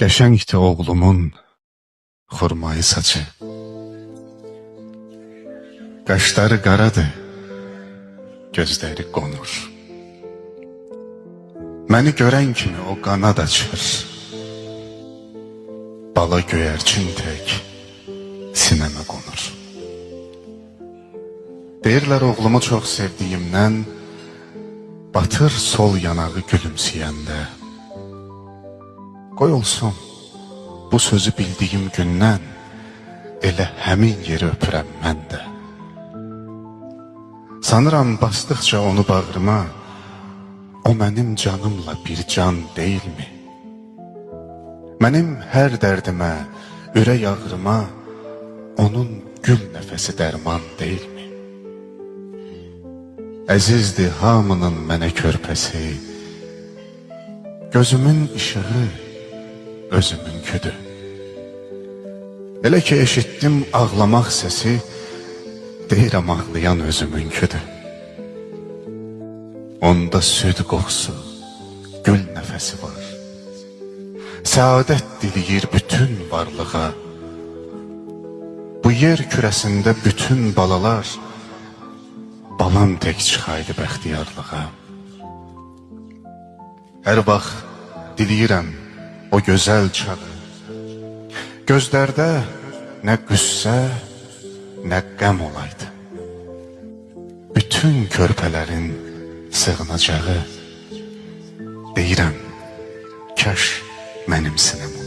Qəşəngdir oğlumun xurmayı saçı. Qaşları qaradır, gözləri qonur. Məni görən kimi o qanad açır. Bala göyərçin tək sinəmə qonur. Deyirlər oğlumu çox sevdiyimdən batır sol yanağı gülümsəyəndə. Qoy olsun, bu sözü bildiyim gündən elə həmin yeri öpürəm mən də. Sanıram basdıqca onu bağrıma, o mənim canımla bir can deyilmi? Mənim hər dərdimə, ürək ağrıma onun gül nəfəsi dərman deyilmi? Əzizdir hamının mənə körpəsi, gözümün işığı özümünküdür. Elə ki eşitdim ağlamaq səsi, deyirəm ağlayan özümünküdür. Onda süd qoxusu, gül nəfəsi var. Səadət diliyir bütün varlığa. Bu yer kürəsində bütün balalar, balam tək çıxaydı bəxtiyarlığa. Hər vaxt diliyirəm o gözəl çağı. Gözlərdə nə qüssə, nə qəm olaydı. Bütün körpələrin sığınacağı. Deyirəm, kaş mənim sinəm